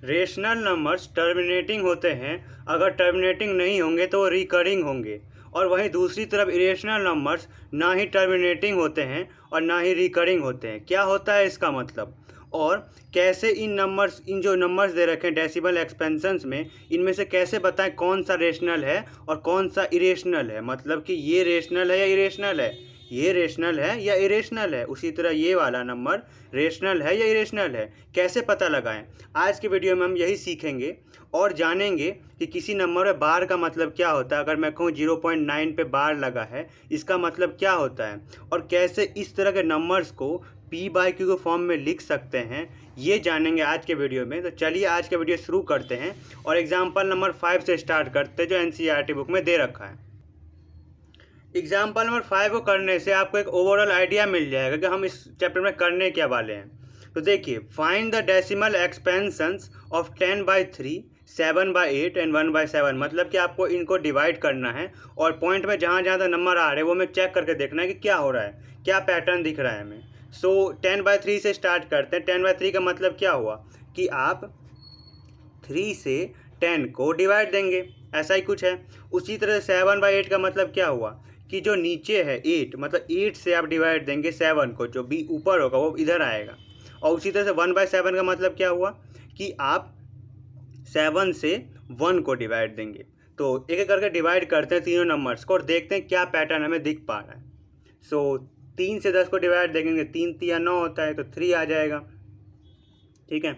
Rational numbers terminating होते हैं, अगर टर्मिनेटिंग नहीं होंगे तो वो रिकरिंग होंगे। और वहीं दूसरी तरफ इरेशनल नंबर्स ना ही टर्मिनेटिंग होते हैं और ना ही रिकरिंग होते हैं। क्या होता है इसका मतलब, और कैसे इन जो नंबर्स दे रखे हैं डेसिमल एक्सपेंशंस में, इनमें से कैसे बताएं कौन सा रेशनल है और कौन सा इरेशनल है। मतलब कि ये रेशनल है या इरेशनल है, ये रेशनल है या इरेशनल है। उसी तरह ये वाला नंबर रेशनल है या इरेशनल है, कैसे पता लगाएं। आज के वीडियो में हम यही सीखेंगे और जानेंगे कि किसी नंबर में बार का मतलब क्या होता है। अगर मैं कहूँ 0.9 पे बार लगा है, इसका मतलब क्या होता है, और कैसे इस तरह के नंबर्स को P/Q के फॉर्म में लिख सकते हैं, ये जानेंगे आज के वीडियो में। तो चलिए आज का वीडियो शुरू करते हैं और एग्जाम्पल नंबर 5 से स्टार्ट करते हैं, जो NCERT बुक में दे रखा है। एग्जाम्पल नंबर 5 को करने से आपको एक ओवरऑल आइडिया मिल जाएगा कि हम इस चैप्टर में करने क्या वाले हैं। तो देखिए, find the decimal expansions of 10/3, 7/8 and 1/7। मतलब कि आपको इनको डिवाइड करना है और पॉइंट में जहाँ जहाँ नंबर आ रहे हैं वो हमें चेक करके देखना है कि क्या हो रहा है, क्या पैटर्न दिख रहा है हमें। सो 10/3 से स्टार्ट करते हैं। 10/3 का मतलब क्या हुआ कि आप 3 से 10 को डिवाइड देंगे, ऐसा ही कुछ है। उसी तरह 7/8 का मतलब क्या हुआ कि जो नीचे है 8, मतलब 8 से आप डिवाइड देंगे 7 को, जो भी ऊपर होगा वो इधर आएगा। और उसी तरह से 1/7 का मतलब क्या हुआ कि आप 7 से 1 को डिवाइड देंगे। तो एक एक करके डिवाइड करते हैं तीनों नंबर्स को और देखते हैं क्या पैटर्न हमें दिख पा रहा है। सो 3 से 10 को डिवाइड देंगे, 3 3 9 होता है, तो 3 आ जाएगा। ठीक है,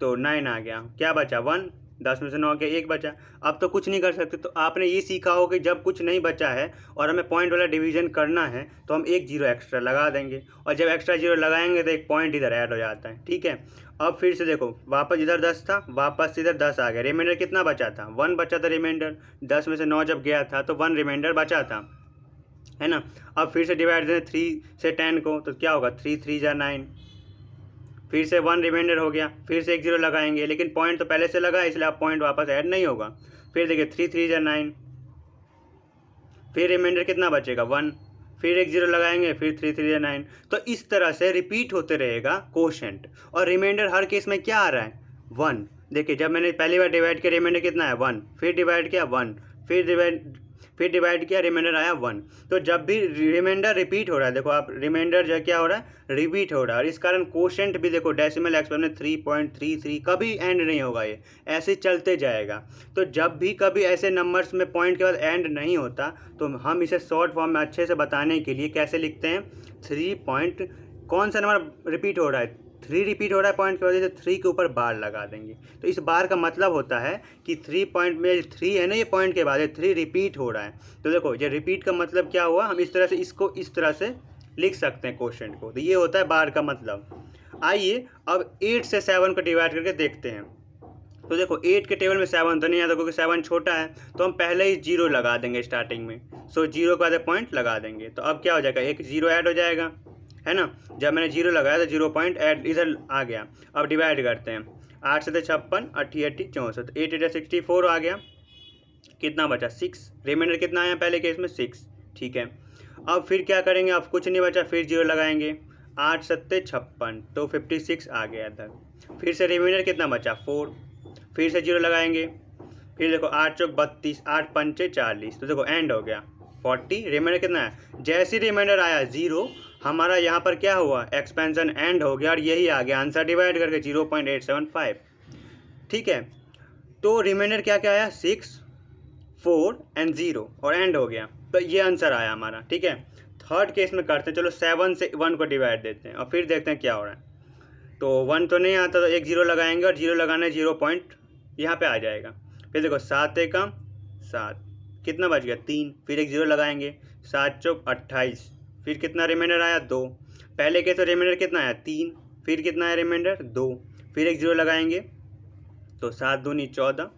तो 9 आ गया, क्या बचा 1, 10 में से 9 के 1 बचा। अब तो कुछ नहीं कर सकते, तो आपने ये सीखा हो कि जब कुछ नहीं बचा है और हमें पॉइंट वाला डिवीजन करना है तो हम एक जीरो एक्स्ट्रा लगा देंगे, और जब एक्स्ट्रा जीरो लगाएंगे तो एक पॉइंट इधर ऐड हो जाता है। ठीक है, अब फिर से देखो, वापस इधर 10 था, वापस इधर 10 आ गया, रिमाइंडर कितना बचा था, 1 बचा था रिमाइंडर। 10 में से 9 जब गया था तो 1 रिमाइंडर बचा था, है ना। अब फिर से डिवाइड दें 3 से 10 को, तो क्या होगा, 3 3 जा 9, फिर से 1 रिमाइंडर हो गया, फिर से एक जीरो लगाएंगे, लेकिन पॉइंट तो पहले से लगा इसलिए आप पॉइंट वापस ऐड नहीं होगा। फिर देखिए 3 3 जा 9, फिर रिमाइंडर कितना बचेगा 1, फिर एक जीरो लगाएंगे, फिर 3 3 जा 9। तो इस तरह से रिपीट होते रहेगा कोशेंट, और रिमाइंडर हर केस में क्या आ रहा है 1। देखिए, जब मैंने पहली बार डिवाइड किया रिमाइंडर कितना है 1, फिर डिवाइड किया 1, फिर डिवाइड किया रिमाइंडर आया 1। तो जब भी रिमाइंडर रिपीट हो रहा है, देखो आप, रिमाइंडर जो क्या हो रहा है, रिपीट हो रहा है, और इस कारण कोशेंट भी देखो डेसिमल एक्सपेंशन 3.33 कभी एंड नहीं होगा, ये ऐसे चलते जाएगा। तो जब भी कभी ऐसे नंबर्स में पॉइंट के बाद एंड नहीं होता तो हम इसे शॉर्ट फॉर्म में अच्छे से बताने के लिए कैसे लिखते हैं, 3 पॉइंट, कौन सा नंबर रिपीट हो रहा है, 3 रिपीट हो रहा है पॉइंट की वजह से, 3 के ऊपर बार लगा देंगे। तो इस बार का मतलब होता है कि 3 पॉइंट में 3 है ना, ये पॉइंट के बाद 3 रिपीट हो रहा है। तो देखो, ये रिपीट का मतलब क्या हुआ, हम इस तरह से इसको इस तरह से लिख सकते हैं क्वेश्चन को। तो ये होता है बार का मतलब। आइए अब 8 से 7 को डिवाइड करके देखते हैं। तो देखो 8 के टेबल में 7 तो नहीं आता क्योंकि 7 छोटा है, तो हम पहले ही जीरो लगा देंगे स्टार्टिंग में। सो जीरो का पॉइंट लगा देंगे, तो अब क्या हो जाएगा, एक जीरो ऐड हो जाएगा, है ना। जब मैंने जीरो लगाया तो 0 पॉइंट ऐड इधर आ गया। अब डिवाइड करते हैं, 8 से 56, 80 80 64, 8 8 64 आ गया, कितना बचा 6, रिमाइंडर कितना आया पहले केस में 6। ठीक है, अब फिर क्या करेंगे, अब कुछ नहीं बचा, फिर जीरो लगाएंगे, 8 7 56, तो 56 आ गया इधर। फिर से रिमाइंडर कितना बचा 4, फिर से जीरो लगाएंगे, फिर देखो 8 चौक 32, 8 पंचे 40, तो देखो एंड हो गया 40, रिमाइंडर कितना है, जैसे रिमाइंडर आया 0, हमारा यहाँ पर क्या हुआ, एक्सपेंशन एंड हो गया, और यही आ गया आंसर डिवाइड करके 0.875। ठीक है, तो रिमाइंडर क्या क्या आया, 6 4 एंड 0, और एंड हो गया, तो ये आंसर आया हमारा। ठीक है, थर्ड केस में करते हैं, चलो 7 से 1 को डिवाइड देते हैं और फिर देखते हैं क्या हो रहा है। तो 1 तो नहीं आता, तो एक जीरो लगाएंगे, और जीरो लगाने 0 पॉइंट यहाँ पे आ जाएगा। फिर देखो 7 एकम 7, कितना बच गया 3, फिर एक जीरो लगाएंगे, 7 चौक 28, फिर कितना रिमाइंडर आया 2, पहले के तो रिमाइंडर कितना आया 3, फिर कितना आया रिमाइंडर 2, फिर एक जीरो लगाएंगे, तो 7 दूनी 14।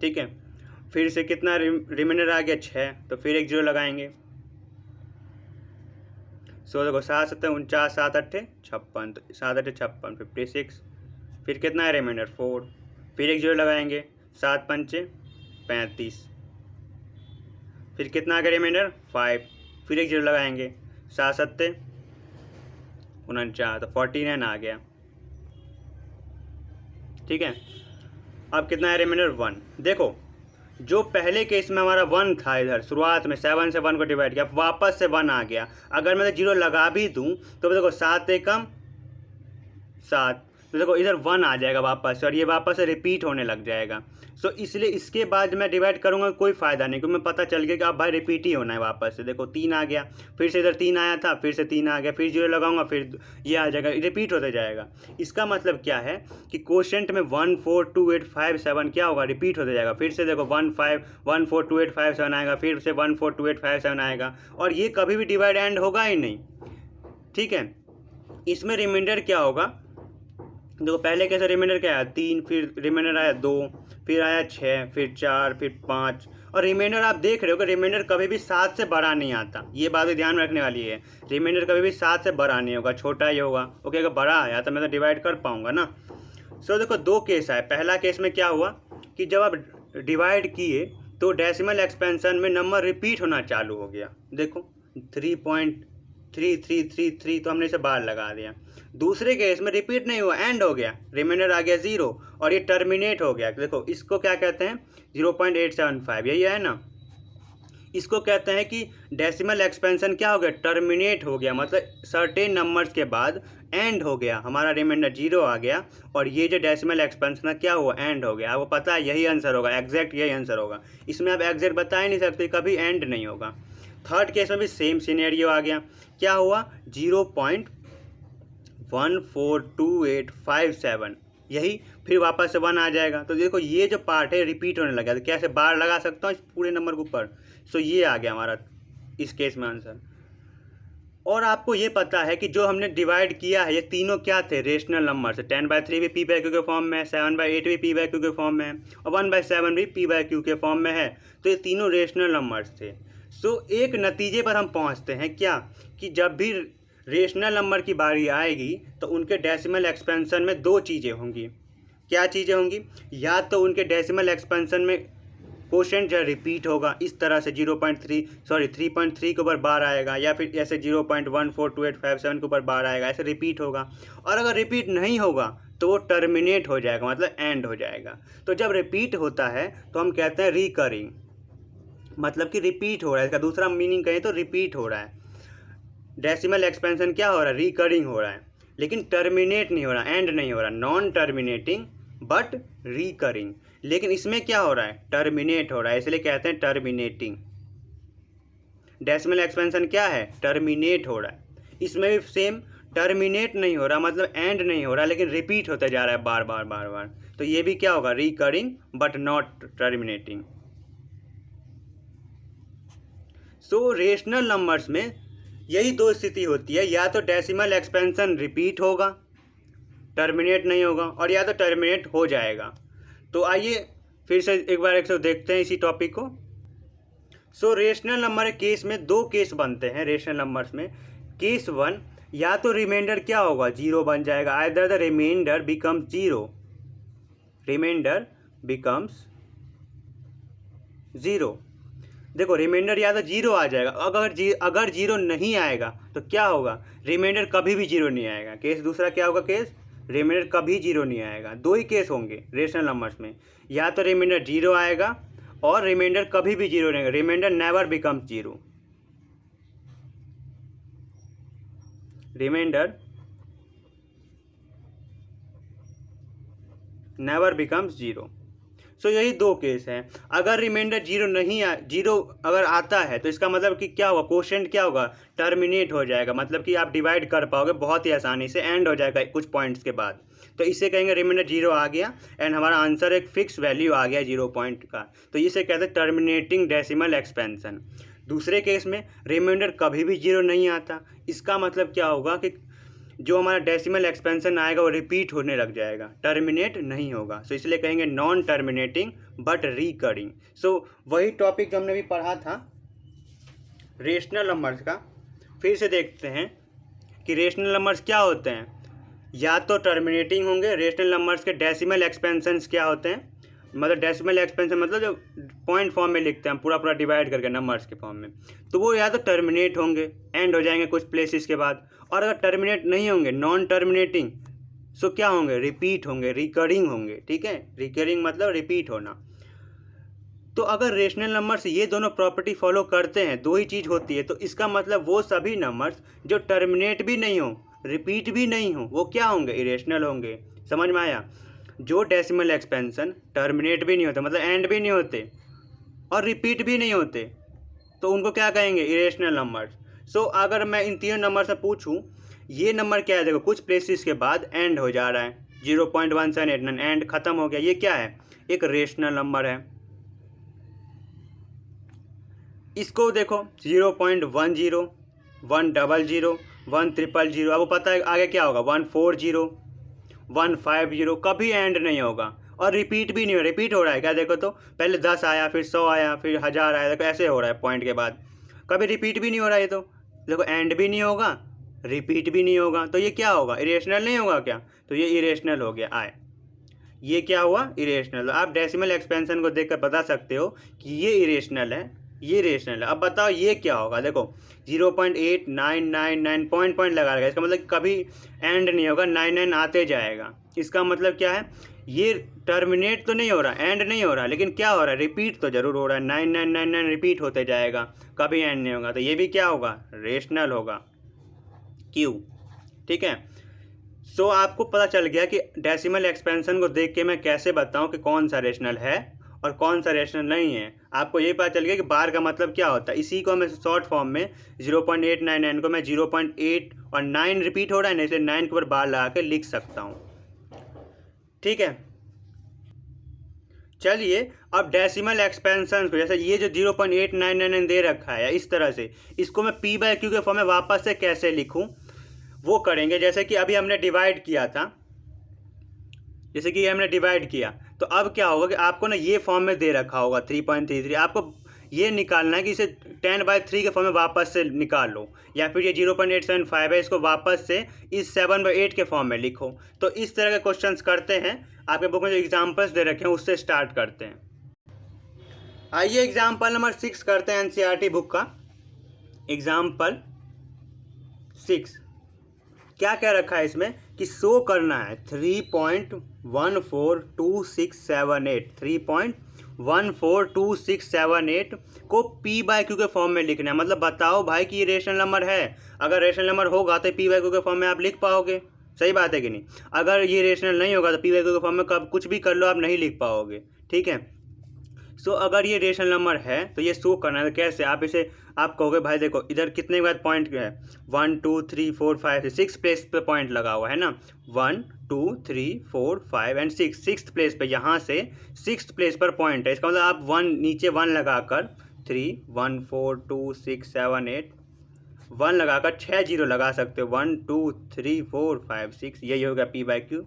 ठीक है, फिर से कितना रिमाइंडर आ गया 6, तो फिर एक जीरो लगाएंगे। सो देखो 7 7 49, 7 8 56, तो 7 8 56 56, फिर कितना है रिमाइंडर 4, फिर एक जीरो लगाएंगे, 7 पंचे 35, फिर कितना आ गया रिमाइंडर 5, फिर एक जीरो लगाएंगे, 7 7 49, तो 49 आ गया। ठीक है। अब कितना है रिमाइंडर 1। देखो जो पहले केस में हमारा 1 था, इधर शुरुआत में 7 से 1 को डिवाइड किया, वापस से 1 आ गया। अगर मैं 0 लगा भी दूँ तो देखो 7 एकम 7, तो देखो इधर 1 आ जाएगा वापस से, और ये वापस से रिपीट होने लग जाएगा। सो इसलिए इसके बाद मैं डिवाइड करूँगा कोई फ़ायदा नहीं, क्योंकि मैं पता चल गया कि अब भाई रिपीट ही होना है वापस से। देखो 3 आ गया, फिर से इधर 3 आया था, फिर से 3 आ गया, फिर 0 लगाऊंगा, फिर ये आ जाएगा, रिपीट होते जाएगा। इसका मतलब क्या है कि क्वोशंट में 1 4 2 8 5 7 क्या होगा, रिपीट होते जाएगा। फिर से देखो 1 4 2 8 5 7 आएगा, फिर से 1 4 2 8 5 7 आएगा, और ये कभी भी डिवाइड एंड होगा ही नहीं। ठीक है। इसमें रिमाइंडर क्या होगा, देखो पहले कैसे रिमाइंडर क्या आया 3, फिर रिमाइंडर आया 2, फिर आया 6, फिर 4, फिर 5, और रिमाइंडर आप देख रहे हो कि रिमाइंडर कभी भी 7 से बड़ा नहीं आता। ये बात भी ध्यान में रखने वाली है, रिमाइंडर कभी भी 7 से बड़ा नहीं होगा, छोटा ही होगा। ओके, अगर बड़ा आया तो मैं तो डिवाइड कर पाऊंगा ना। सो देखो 2 केस है। पहला केस में क्या हुआ कि जब आप डिवाइड किए तो डेसिमल एक्सपेंशन में नंबर रिपीट होना चालू हो गया। देखो 3.3333 तो हमने इसे बाहर लगा दिया। दूसरे केस में रिपीट नहीं हुआ, एंड हो गया, रिमाइंडर आ गया 0, और ये टर्मिनेट हो गया। देखो इसको क्या कहते हैं 0.875, यही है ना। इसको कहते हैं कि डेसिमल एक्सपेंशन क्या हो गया, टर्मिनेट हो गया, मतलब सर्टेन नंबर्स के बाद एंड हो गया, हमारा रिमाइंडर 0 आ गया, और ये जो डेसिमल एक्सपेंशन है क्या हुआ, एंड हो गया। आपको पता है यही आंसर होगा, एग्जैक्ट यही आंसर होगा। इसमें आप एग्जैक्ट बता ही नहीं सकते, कभी एंड नहीं होगा। थर्ड केस में भी सेम सिनेरियो आ गया, क्या हुआ 0.142857, यही फिर वापस से 1 आ जाएगा। तो देखो ये जो पार्ट है रिपीट होने लगा, तो कैसे बार लगा सकता हूँ इस पूरे नंबर के ऊपर। सो ये आ गया हमारा इस केस में आंसर। और आपको ये पता है कि जो हमने डिवाइड किया है ये तीनों क्या थे, रेशनल नंबर से। 10/3 भी p/q के फॉर्म में है, 7/8 भी p/q के फॉर्म में है, और 1/7 भी p/q के फॉर्म में है। तो ये तीनों रेशनल नंबर्स थे। सो एक नतीजे पर हम पहुंचते हैं क्या, कि जब भी रेशनल नंबर की बारी आएगी तो उनके डेसिमल एक्सपेंशन में 2 चीज़ें होंगी। क्या चीज़ें होंगी, या तो उनके डेसिमल एक्सपेंशन में क्वोशंट जो रिपीट होगा, इस तरह से 3.3 के ऊपर बार आएगा, या फिर ऐसे 0.142857 के ऊपर बार आएगा, ऐसे रिपीट होगा। और अगर रिपीट नहीं होगा तो वो टर्मिनेट हो जाएगा, मतलब एंड हो जाएगा। तो जब रिपीट होता है तो हम कहते हैं रिकरिंग, मतलब कि रिपीट हो रहा है। इसका दूसरा मीनिंग कहें तो रिपीट हो रहा है। डेसिमल एक्सपेंशन क्या हो रहा है, रिकरिंग हो रहा है, लेकिन टर्मिनेट नहीं हो रहा, एंड नहीं हो रहा, नॉन टर्मिनेटिंग बट रिकरिंग। लेकिन इसमें क्या हो रहा है, टर्मिनेट हो रहा है, इसलिए कहते हैं टर्मिनेटिंग। डेसिमल एक्सपेंशन क्या है, टर्मिनेट हो रहा है। इसमें भी सेम, टर्मिनेट नहीं हो रहा मतलब एंड नहीं हो रहा, लेकिन रिपीट होते जा रहा है बार बार बार बार। तो ये भी क्या होगा, recurring but not terminating. So rational numbers में यही 2 स्थिति होती है, या तो डेसिमल एक्सपेंशन रिपीट होगा, टर्मिनेट नहीं होगा, और या तो टर्मिनेट हो जाएगा। तो आइए फिर से एक बार देखते हैं इसी टॉपिक को। सो रेशनल नंबर केस में 2 केस बनते हैं रेशनल नंबर्स में। केस 1, या तो रिमाइंडर क्या होगा 0 बन जाएगा, either the remainder becomes 0, remainder becomes 0। देखो रिमाइंडर या तो 0 आ जाएगा, अगर 0 नहीं आएगा तो क्या होगा, रिमाइंडर कभी भी 0 नहीं आएगा। केस दूसरा क्या होगा, केस रिमाइंडर कभी 0 नहीं आएगा। 2 ही केस होंगे रेशनल नंबर्स में, या तो रिमाइंडर 0 आएगा और रिमाइंडर कभी भी 0 नहीं आएगा, remainder never becomes 0, remainder never becomes 0। So यही 2 केस हैं। अगर रिमाइंडर 0 अगर आता है तो इसका मतलब कि क्या होगा, क्वोशंट क्या होगा, टर्मिनेट हो जाएगा, मतलब कि आप डिवाइड कर पाओगे बहुत ही आसानी से, एंड हो जाएगा कुछ पॉइंट्स के बाद। तो इससे कहेंगे रिमाइंडर 0 आ गया एंड हमारा आंसर एक फिक्स वैल्यू आ गया 0 पॉइंट का, तो इसे कहते हैं टर्मिनेटिंग डेसिमल एक्सपेंशन। दूसरे केस में रिमाइंडर कभी भी 0 नहीं आता, इसका मतलब क्या होगा कि जो हमारा डेसिमल एक्सपेंशन आएगा वो रिपीट होने लग जाएगा, टर्मिनेट नहीं होगा। सो इसलिए कहेंगे नॉन टर्मिनेटिंग बट रिकरिंग। सो वही टॉपिक जो हमने भी पढ़ा था रेशनल नंबर्स का, फिर से देखते हैं कि रेशनल नंबर्स क्या होते हैं, या तो टर्मिनेटिंग होंगे। रेशनल नंबर्स के डेसिमल एक्सपेंशंस क्या होते हैं, मतलब डेसिमल एक्सपेंशन मतलब जो पॉइंट फॉर्म में लिखते हैं पूरा पूरा डिवाइड करके नंबर्स के फॉर्म में, तो वो या तो टर्मिनेट होंगे, एंड हो जाएंगे कुछ प्लेसेस के बाद, और अगर टर्मिनेट नहीं होंगे नॉन टर्मिनेटिंग, सो क्या होंगे, रिपीट होंगे, रिकरिंग होंगे। ठीक है, रिकरिंग मतलब रिपीट होना। तो अगर रेशनल नंबर्स ये दोनों प्रॉपर्टी फॉलो करते हैं, दो ही चीज़ होती है, तो इसका मतलब वो सभी नंबर्स जो टर्मिनेट भी नहीं हो, रिपीट भी नहीं हो, वो क्या होंगे, इरेशनल होंगे। समझ में आया? जो डेसिमल एक्सपेंशन टर्मिनेट भी नहीं होते, मतलब एंड भी नहीं होते और रिपीट भी नहीं होते, तो उनको क्या कहेंगे, इरेशनल नंबर्स। सो अगर मैं इन तीनों नंबर से पूछूं, ये नंबर क्या है, देखो कुछ प्लेसेस के बाद एंड हो जा रहा है, 0.1789 एंड खत्म हो गया, ये क्या है, एक रेशनल नंबर है। इसको देखो 0.10, 100, 100, अब पता है आगे क्या होगा, 140, 150, कभी एंड नहीं होगा और रिपीट भी नहीं हो, रिपीट हो रहा है क्या, देखो तो पहले 10 आया, फिर 100 आया, फिर 1000 आया, देखो ऐसे हो रहा है पॉइंट के बाद, कभी रिपीट भी नहीं हो रहा है। तो देखो एंड भी नहीं होगा, रिपीट भी नहीं होगा, तो ये क्या होगा, इरेशनल नहीं होगा क्या, तो ये इरेशनल हो गया। आए, ये क्या हुआ, इरेशनल। आप डेसिमल एक्सपेंशन को देखकर बता सकते हो कि ये इरेशनल है, ये रेशनल है। अब बताओ ये क्या होगा, देखो 0.8999 पॉइंट पॉइंट लगा रहेगा, इसका मतलब कभी एंड नहीं होगा, 99 आते जाएगा। इसका मतलब क्या है, ये टर्मिनेट तो नहीं हो रहा, एंड नहीं हो रहा, लेकिन क्या हो रहा है, रिपीट तो जरूर हो रहा है, 9999 रिपीट होते जाएगा, कभी एंड नहीं होगा, तो ये भी क्या होगा, रेशनल होगा। क्यों? ठीक है। सो आपको पता चल गया कि डेसिमल एक्सपेंशन को देख के मैं कैसे बताऊं कि कौन सा रेशनल है और कौन सा रेशनल नहीं है। आपको ये पता चल गया कि बार का मतलब क्या होता है। इसी को मैं शॉर्ट फॉर्म में 0.899 को मैं 0.8 और 9 रिपीट हो रहा है ना, इसलिए 9 के ऊपर बार लगा के लिख सकता हूँ। ठीक है, चलिए अब डेसिमल एक्सपेंशन को, जैसे ये जो 0.899 दे रखा है इस तरह से, इसको मैं p/q के फॉर्म में वापस से कैसे लिखूं वो करेंगे। जैसे कि अभी हमने डिवाइड किया था, जैसे कि हमने डिवाइड किया, तो अब क्या होगा कि आपको ना ये फॉर्म में दे रखा होगा 3.33, आपको ये निकालना है कि इसे 10/3 के फॉर्म में वापस से निकाल लो, या फिर ये 0.875 है, इसको वापस से इस 7/8 के फॉर्म में लिखो। तो इस तरह के क्वेश्चंस करते हैं, आपके बुक में जो एग्जाम्पल्स दे रखे हैं उससे स्टार्ट करते हैं। आइए एग्जाम्पल नंबर 6 करते हैं, एनसीईआरटी बुक का एग्जाम्पल 6। क्या क्या रखा है इसमें कि शो करना है 3.142678, 3.142678 को p/q के फॉर्म में लिखना है। मतलब बताओ भाई कि ये रेशनल नंबर है, अगर रेशनल नंबर होगा तो p/q के फॉर्म में आप लिख पाओगे। सही बात है कि नहीं? अगर ये रेशनल नहीं होगा तो p/q के फॉर्म में कब कुछ भी कर लो आप नहीं लिख पाओगे। ठीक है, सो अगर ये रेशनल नंबर है तो ये शो करना है, तो कैसे आप इसे, आप कहोगे भाई देखो इधर कितने के बाद पॉइंट है, 1 2 3 4 5 6 प्लेस पे पॉइंट लगा हुआ है ना, 1 2 3 4 5 एंड 6, 6th प्लेस पे, यहाँ से 6th प्लेस पर पॉइंट है। इसका मतलब आप 1 नीचे 1 लगाकर 3 1 4 2 6 7 8 1 लगाकर 6 जीरो लगा सकते हो, 1 2 3 4 5 6, यही होगा p/q,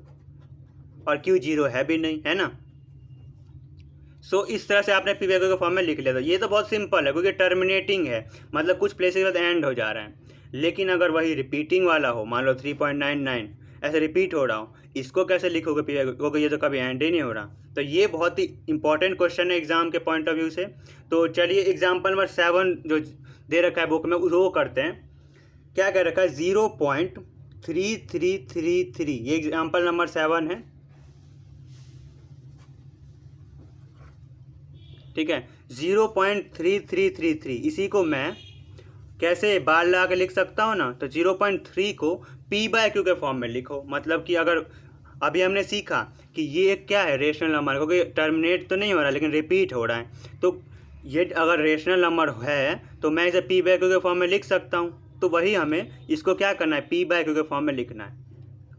और q जीरो है भी नहीं, है ना। सो इस तरह से आपने p/q के फॉर्म में लिख लिया। तो ये तो बहुत सिंपल है क्योंकि टर्मिनेटिंग है, मतलब कुछ प्लेस के बाद एंड हो जा रहा है। लेकिन अगर वही रिपीटिंग वाला हो, मान लो 3.99 ऐसे रिपीट हो रहा हो, इसको कैसे लिखोगे p/q, क्योंकि ये तो कभी एंड ही नहीं हो रहा। तो ये बहुत ही इंपॉर्टेंट क्वेश्चन है एग्जाम के पॉइंट ऑफ व्यू से। तो चलिए एग्जाम्पल नंबर 7 जो दे रखा है बुक में वो करते हैं। क्या कह रखा है, 0.3333, ये एग्जाम्पल नंबर 7 है। ठीक है, 0.3333, इसी को मैं कैसे बार लगा के लिख सकता हूँ ना, तो 0.3 को p/q के फॉर्म में लिखो। मतलब कि अगर अभी हमने सीखा कि ये क्या है, रेशनल नंबर, क्योंकि टर्मिनेट तो नहीं हो रहा लेकिन रिपीट हो रहा है, तो ये अगर रेशनल नंबर है तो मैं इसे p/q के फॉर्म में लिख सकता हूँ। तो वही हमें इसको क्या करना है, p/q के फॉर्म में लिखना है।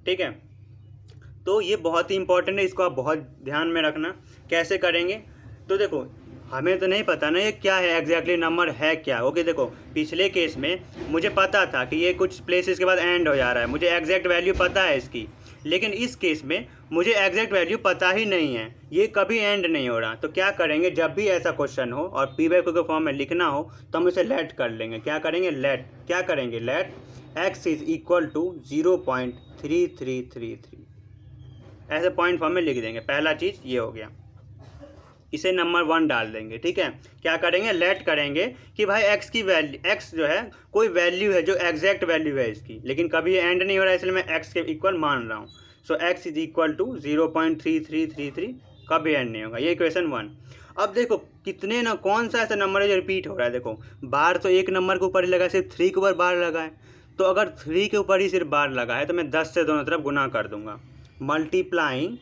ठीक है, तो ये बहुत ही इंपॉर्टेंट है, इसको आप बहुत ध्यान में रखना। कैसे करेंगे, तो देखो हमें तो नहीं पता ना ये क्या है एग्जैक्टली, नंबर है क्या। ओके, देखो पिछले केस में मुझे पता था कि ये कुछ प्लेसेस के बाद एंड हो जा रहा है, मुझे एग्जैक्ट वैल्यू पता है इसकी। लेकिन इस केस में मुझे एग्जैक्ट वैल्यू पता ही नहीं है, ये कभी एंड नहीं हो रहा। तो क्या करेंगे, जब भी ऐसा क्वेश्चन हो और p/q के फॉर्म में लिखना हो तो हम इसे लेट कर लेंगे। क्या करेंगे, लेट, क्या करेंगे, let x is equal to 0.3333, ऐसे पॉइंट फॉर्म में लिख देंगे। पहला चीज़ ये हो गया, इसे नंबर 1 डाल देंगे। ठीक है, क्या करेंगे, लेट करेंगे कि भाई x की वैल्यू, x जो है कोई वैल्यू है जो एग्जैक्ट वैल्यू है इसकी, लेकिन कभी एंड नहीं हो रहा है, इसलिए मैं x के इक्वल मान रहा हूँ। सो x इज इक्वल टू 0.3333 कभी एंड नहीं होगा। ये इक्वेशन 1। अब देखो कितने ना कौन सा ऐसा नंबर है जो रिपीट हो रहा है। देखो बार तो एक नंबर के ऊपर ही लगा है, सिर्फ 3 के ऊपर बार लगा है। तो अगर 3 के ऊपर ही सिर्फ बार लगा है तो मैं 10 से दोनों तरफ गुना कर दूंगा। Multiplying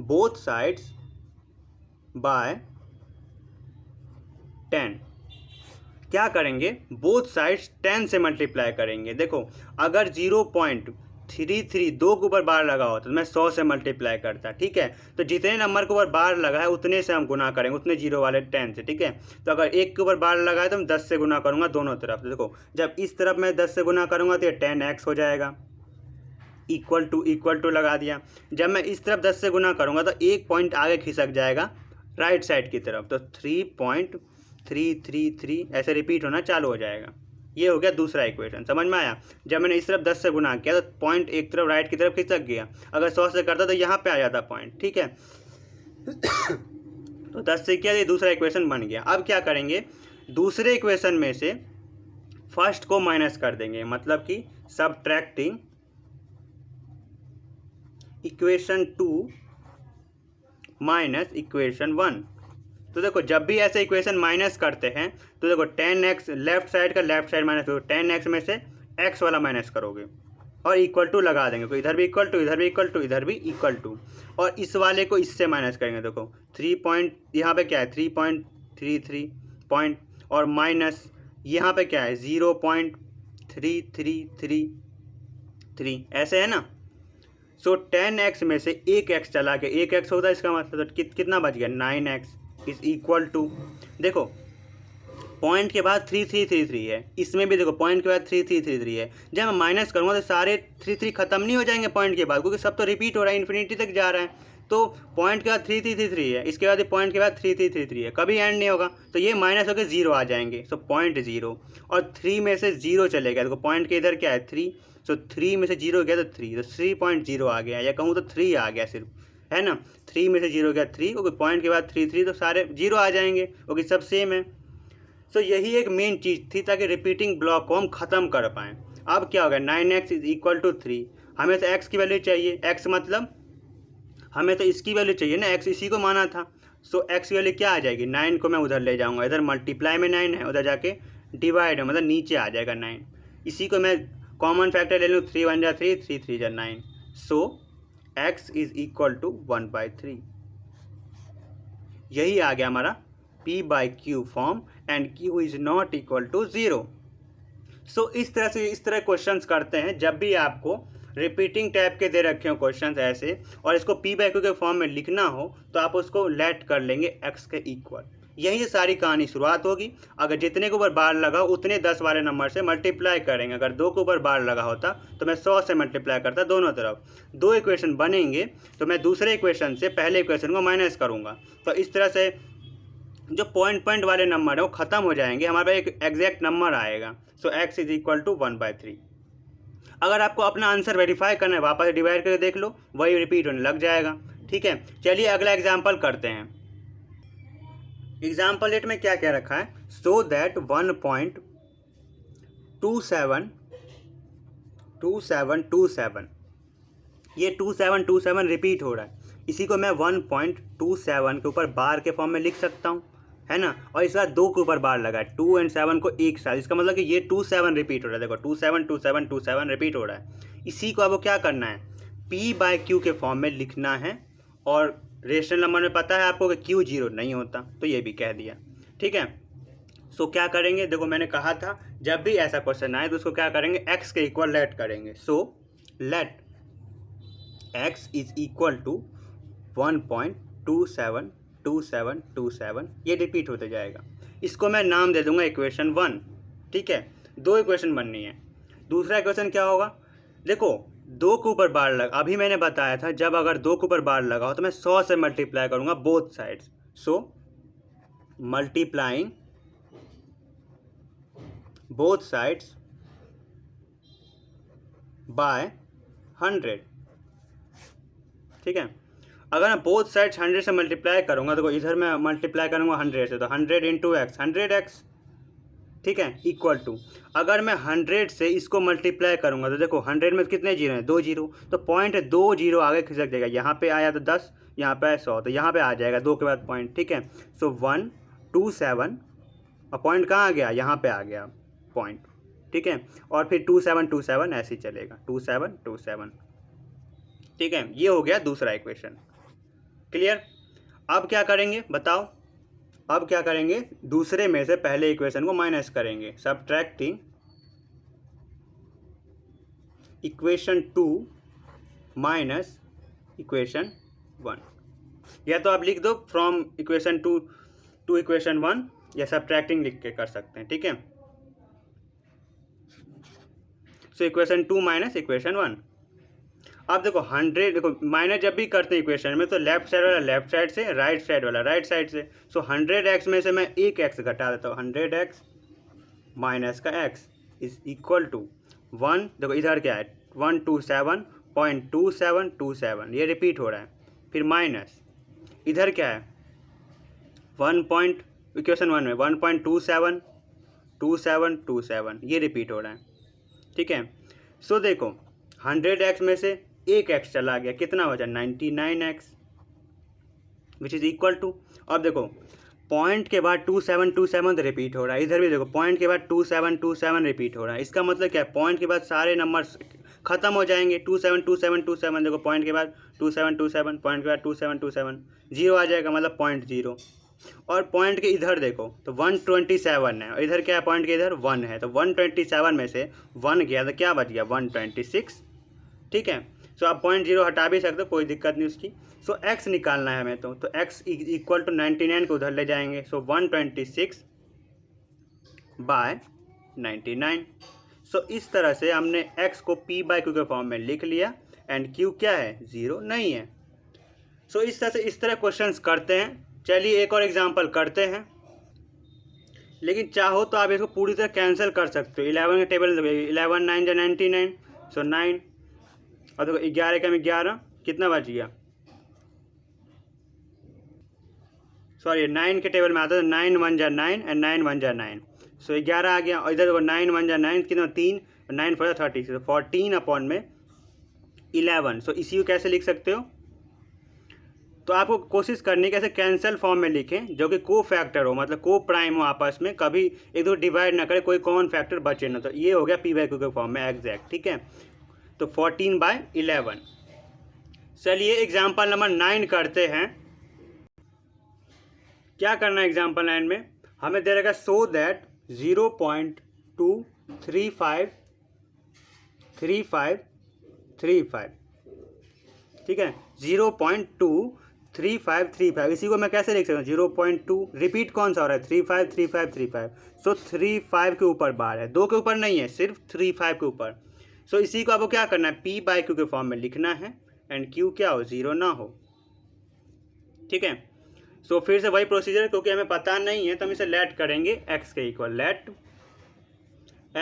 both sides by 10। क्या करेंगे, बोथ साइड्स 10 से मल्टीप्लाई करेंगे। देखो अगर 0.33 दो के ऊपर बार लगा होता तो मैं 100 से मल्टीप्लाई करता, ठीक है। तो जितने नंबर के ऊपर बार लगा है उतने से हम गुना करेंगे, उतने जीरो वाले 10 से, ठीक है। तो अगर एक के ऊपर बार लगा है तो मैं 10 से गुना करूँगा दोनों तरफ। तो देखो जब इस तरफ मैं 10 से गुना करूँगा तो ये 10x हो जाएगा, इक्वल टू लगा दिया। जब मैं इस तरफ 10 से गुना करूँगा तो एक पॉइंट आगे खिसक जाएगा राइट साइड की तरफ, तो 3.333 ऐसे रिपीट होना चालू हो जाएगा। ये हो गया दूसरा इक्वेशन, समझ में आया। जब मैंने इस तरफ 10 से गुना किया तो पॉइंट एक तरफ राइट की तरफ खिसक गया। अगर 100 से करता तो यहाँ पे आ जाता पॉइंट, ठीक है। तो 10 से किया, ये दूसरा इक्वेशन बन गया। अब क्या करेंगे, दूसरे इक्वेशन में से फर्स्ट को माइनस कर देंगे, मतलब कि सबट्रैक्टिंग इक्वेशन 2 माइनस इक्वेशन 1। तो देखो जब भी ऐसे इक्वेशन माइनस करते हैं तो देखो 10x लेफ्ट साइड का लेफ्ट साइड माइनस करो, 10x में से x वाला माइनस करोगे और इक्वल टू लगा देंगे। तो इधर भी इक्वल टू, इधर भी इक्वल टू, इधर भी इक्वल टू, और इस वाले को इससे माइनस करेंगे। देखो 3 पॉइंट यहाँ पे क्या है 3.33 पॉइंट, और माइनस यहाँ पे क्या है 0.3333 ऐसे है ना। सो 10x में से एक x चला के, एक x होता है, इसका मतलब कितना बच गया 9x इज इक्वल टू, देखो पॉइंट के बाद 3333 है, इसमें भी देखो पॉइंट के बाद 3333 है। जब मैं माइनस करूँगा तो सारे 33 खत्म नहीं हो जाएंगे पॉइंट के बाद, क्योंकि सब तो रिपीट हो रहा है, इन्फिनिटी तक जा रहा है। तो पॉइंट के बाद 3333 है, इसके बाद पॉइंट के बाद 3333 है, कभी एंड नहीं होगा। तो ये माइनस होकर 0 आ जाएंगे। सो पॉइंट 0 और 3 में से 0 चलेगा। देखो पॉइंट के इधर क्या है 3, सो 3 में से 0 गया तो 3, तो 3.0 आ गया, या कहूँ तो 3 आ गया सिर्फ, है ना। 3 में से 0 गया 3, क्योंकि पॉइंट के बाद 3 तो सारे 0 आ जाएंगे, क्योंकि सब सेम है। सो यही एक मेन चीज़ थी, ताकि रिपीटिंग ब्लॉक को हम ख़त्म कर पाएँ। अब क्या होगा 9x इज इक्वल टू 3, हमें तो x की वैल्यू चाहिए, x मतलब हमें तो इसकी वैल्यू चाहिए ना, x इसी को माना था। सो x की वैल्यू क्या आ जाएगी 9 को मैं उधर ले जाऊँगा, इधर मल्टीप्लाई में 9 है, उधर जाके डिवाइड है, मतलब नीचे आ जाएगा 9। इसी को मैं कॉमन फैक्टर ले लूँ, 3 1 जा 3, 3 3 जा 9। So x is equal to 1/3। यही आ गया हमारा p/q form, and q is not equal to 0। So इस तरह क्वेश्चंस करते हैं। जब भी आपको रिपीटिंग टाइप के दे रखे हो क्वेश्चंस ऐसे, और इसको p/q के फॉर्म में लिखना हो, तो आप उसको लेट कर लेंगे x के इक्वल। यही से सारी कहानी शुरुआत होगी। अगर जितने के ऊपर बार लगा उतने 10 वाले नंबर से मल्टीप्लाई करेंगे। अगर 2 के ऊपर बार लगा होता तो मैं 100 से मल्टीप्लाई करता दोनों तरफ। 2 इक्वेशन बनेंगे तो मैं दूसरे इक्वेशन से पहले इक्वेशन को माइनस करूँगा। तो इस तरह से जो पॉइंट वाले नंबर है वो ख़त्म हो जाएंगे, हमारे पास एक एग्जैक्ट नंबर आएगा। सो x इज इक्वल टू 1/3। अगर आपको अपना आंसर वेरीफाई करना है, वापस डिवाइड करके देख लो, वही रिपीट होने लग जाएगा, ठीक है। चलिए अगला एग्जाम्पल करते हैं। एग्जाम्पल 8 में क्या क्या रखा है, सो दैट 1.2727 ये 2727 रिपीट हो रहा है। इसी को मैं 1.27 के ऊपर बार के फॉर्म में लिख सकता हूँ, है ना। और इस बार 2 के ऊपर बार लगा है, 2 और 7 को एक साथ, इसका मतलब कि ये 27 रिपीट हो रहा है। देखो 272727 रिपीट हो रहा है। इसी को अब क्या करना है, p/q के फॉर्म में लिखना है, और रेशनल नंबर में पता है आपको कि q 0 नहीं होता, तो ये भी कह दिया, ठीक है। सो क्या करेंगे, देखो मैंने कहा था जब भी ऐसा क्वेश्चन आए तो उसको क्या करेंगे, x के इक्वल लेट करेंगे। So let x is equal to 1.272727, ये रिपीट होते जाएगा। इसको मैं नाम दे दूंगा इक्वेशन 1, ठीक है। 2 इक्वेशन बननी है। दूसरा इक्वेशन क्या होगा, देखो 2 के ऊपर बार लगा, अभी मैंने बताया था जब अगर 2 के ऊपर बार लगा हो तो मैं 100 से मल्टीप्लाई करूंगा both sides. So multiplying both sides by 100, ठीक है। अगर मैं बोथ साइड्स 100 से मल्टीप्लाई करूंगा, तो इधर मैं मल्टीप्लाई करूंगा 100 से, तो 100 × x 100x, ठीक है, इक्वल टू, अगर मैं 100 से इसको मल्टीप्लाई करूँगा तो देखो 100 में कितने जीरो हैं, 2 जीरो, तो पॉइंट 2 जीरो आगे खिसक जाएगा, यहाँ पे आया तो 10, यहाँ पे आया 100, तो यहाँ पे आ जाएगा 2 के बाद पॉइंट। ठीक है, सो 127 और पॉइंट कहाँ आ गया, यहाँ पे आ गया पॉइंट। ठीक है, और फिर 2727 ऐसे ही चलेगा, 2727। ठीक है, ये हो गया दूसरा इक्वेशन। क्लियर। अब क्या करेंगे बताओ, अब क्या करेंगे, दूसरे में से पहले इक्वेशन को माइनस करेंगे, सबट्रैक्टिंग इक्वेशन 2 माइनस इक्वेशन 1, या तो आप लिख दो फ्रॉम इक्वेशन 2 टू इक्वेशन 1, या सबट्रैक्टिंग लिख के कर सकते हैं। ठीक है, सो इक्वेशन 2 माइनस इक्वेशन 1। अब देखो 100, देखो माइनस जब भी करते हैं इक्वेशन में तो लेफ्ट साइड वाला लेफ्ट साइड से, राइट साइड वाला राइट साइड से। सो 100x में से मैं एक x घटा देता हूँ, 100x माइनस का x इज इक्वल टू 1, देखो इधर क्या है 127.2727, ये रिपीट हो रहा है, फिर माइनस इधर क्या है 1 इक्वेशन 1 में 1.272727, ये रिपीट हो रहा है। ठीक है, सो देखो 100x में से एक x चला गया, कितना बचा 99x, which is equal to, अब देखो पॉइंट के बाद 2727 रिपीट हो रहा है, इधर भी देखो पॉइंट के बाद 2727 रिपीट हो रहा है, इसका मतलब क्या है, पॉइंट के बाद सारे नंबर्स खत्म हो जाएंगे, 272727, देखो पॉइंट के बाद 2727, पॉइंट के बाद 2727, जीरो आ जाएगा, मतलब पॉइंट जीरो। और पॉइंट के इधर देखो तो 127 है, और इधर क्या है पॉइंट के इधर 1 है, तो 127 में से 1 गया तो क्या बच गया 126। ठीक है, सो आप पॉइंट जीरो हटा भी सकते हो, कोई दिक्कत नहीं उसकी। सो x निकालना है हमें, तो x इक्वल टू 99 को उधर ले जाएंगे, सो 126/99। सो इस तरह से हमने x को p/q के फॉर्म में लिख लिया, एंड q क्या है, ज़ीरो नहीं है। सो इस तरह क्वेश्चंस करते हैं। चलिए एक और एग्जांपल करते हैं, लेकिन चाहो तो आप इसको पूरी तरह कैंसिल कर सकते हो। 11 के टेबल 11 9 जा 99, सो 9, और देखो 11 का 11, कितना बच गया, सॉरी 9 के टेबल में आता है 9 1 जा 9 एंड 9 1 जा 9, सो 11 आ गया, और इधर देखो 9 1 जा 9, कितना 3, 9 4 जा 30, तो 14/11। सो इसी को कैसे लिख सकते हो, तो आपको कोशिश करनी है कैसे कैंसल फॉर्म में लिखें, जो कि को फैक्टर हो, मतलब को प्राइम हो आपस में, कभी एक दो डिवाइड ना करे, कोई कॉमन फैक्टर बचे ना, तो ये हो गया p/q के फॉर्म में एग्जैक्ट। ठीक है, तो 14/11। चलिए एग्जाम्पल नंबर 9 करते हैं। क्या करना है एग्जाम्पल 9 में, हमें दे रहेगा सो दैट 0.2353535, ठीक है 0.23535, इसी को मैं कैसे लिख सकता हूँ 0.2, रिपीट कौन सा हो रहा है 353535, सो 35 के ऊपर बार है, 2 के ऊपर नहीं है, सिर्फ 35 के ऊपर। सो इसी को आपको क्या करना है p/q के फॉर्म में लिखना है, एंड q क्या हो, ज़ीरो ना हो। ठीक है, सो फिर से वही प्रोसीजर, क्योंकि हमें पता नहीं है तो हम इसे लेट करेंगे x के equal, let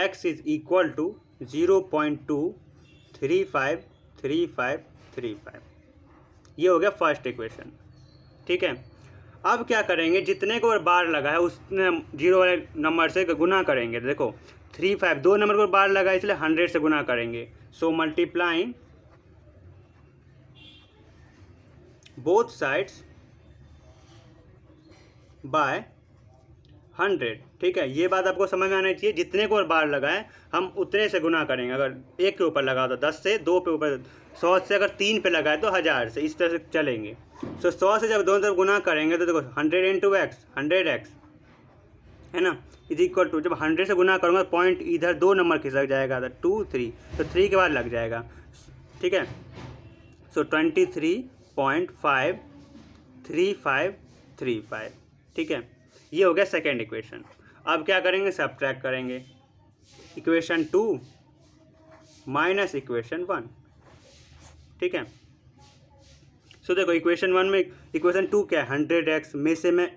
x is equal to 0.2353535, ये हो गया फर्स्ट इक्वेशन। ठीक है, अब क्या करेंगे, जितने को बार लगा है उसने जीरो वाले नंबर से गुना करेंगे। देखो 35 दो नंबर को बार लगा इसलिए 100 से गुना करेंगे, सो मल्टीप्लाइंग बोथ साइड्स बाय 100। ठीक है, ये बात आपको समझ में आना चाहिए, जितने को बार लगाए हम उतने से गुना करेंगे। अगर एक के ऊपर लगा तो 10 से, 2 पे ऊपर 100 से, अगर 3 पे लगाए तो 1000 से, इस तरह से चलेंगे। सो 100 से जब दोनों तरफ गुना करेंगे तो देखो 100 × x 100x है ना, इज इक्वल टू, जब 100 से गुना करूँगा पॉइंट इधर 2 नंबर खिसक जाएगा, तो 2 3, तो 3 के बाद लग जाएगा। ठीक है, सो 23.53535। ठीक है, ये हो गया सेकेंड इक्वेशन। अब क्या करेंगे, सब्ट्रैक्ट करेंगे इक्वेशन 2 माइनस इक्वेशन 1। ठीक है, सो देखो इक्वेशन 1 में इक्वेशन 2 क्या है 100x में से मैं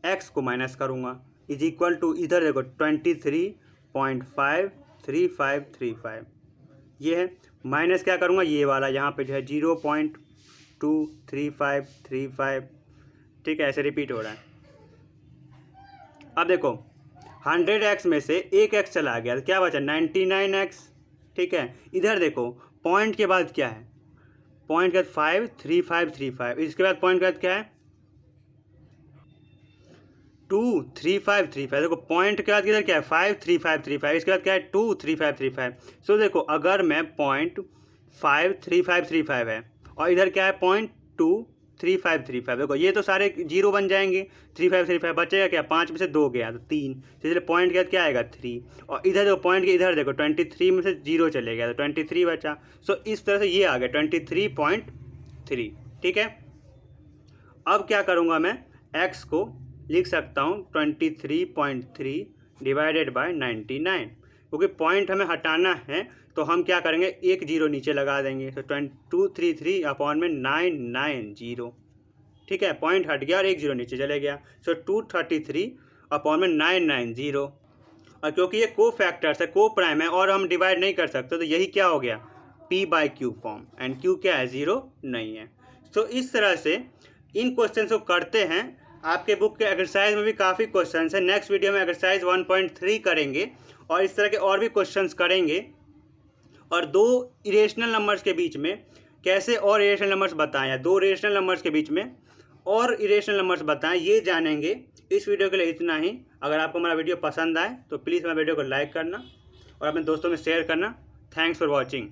x को माइनस करूँगा, इज इक्वल टू, इधर देखो 23.53535, ये है, माइनस क्या करूँगा ये वाला यहाँ पे जो है 0.23535। ठीक है, ऐसे रिपीट हो रहा है। अब देखो 100x में से एक x चला गया तो क्या बचा 99x। ठीक है, इधर देखो पॉइंट के बाद क्या है, पॉइंट के बाद 5 3 5 3 5, इसके बाद पॉइंट के बाद क्या है 2 3 5 3 5। देखो पॉइंट के बाद किधर क्या है 5 3 5 3 5, इसके बाद क्या है 2 3 5 3 5। सो देखो अगर मैं पॉइंट 5 3 5 3 5 है और इधर क्या है पॉइंट 2 3 5 3 5, देखो ये तो सारे जीरो बन जाएंगे। 3 5 3 5 बचेगा क्या, 5 में से 2 गया तो 3, इसलिए पॉइंट के बाद क्या आएगा 3। और इधर देखो पॉइंट के इधर देखो 23 में से 0 चले गया तो 23 बचा। सो इस तरह से ये आ गया 23.3। ठीक है, अब क्या करूँगा मैं x को लिख सकता हूँ 23.3 डिवाइडेड बाय 99, क्योंकि पॉइंट हमें हटाना है तो हम क्या करेंगे एक जीरो नीचे लगा देंगे तो 233 अपॉन में 990। ठीक है, पॉइंट हट गया और एक जीरो नीचे चले गया। सो 233 अपॉन में 990। और क्योंकि ये को फैक्टर्स है, को प्राइम है और हम डिवाइड नहीं कर सकते तो यही क्या हो गया p/q फॉर्म, एंड q क्या है 0 नहीं है। सो इस तरह से इन क्वेश्चन को करते हैं। आपके बुक के एक्सरसाइज में भी काफ़ी क्वेश्चन है। नेक्स्ट वीडियो में एक्सरसाइज 1.3 करेंगे और इस तरह के और भी क्वेश्चंस करेंगे, और दो इरेशनल नंबर्स के बीच में कैसे और इरेशनल नंबर्स बताएं, या दो रेशनल नंबर्स के बीच में और इरेशनल नंबर्स बताएं, ये जानेंगे। इस वीडियो के लिए इतना ही। अगर आपको हमारा वीडियो पसंद आए तो प्लीज़ हमारे वीडियो को लाइक करना और अपने दोस्तों में शेयर करना। Thanks for watching.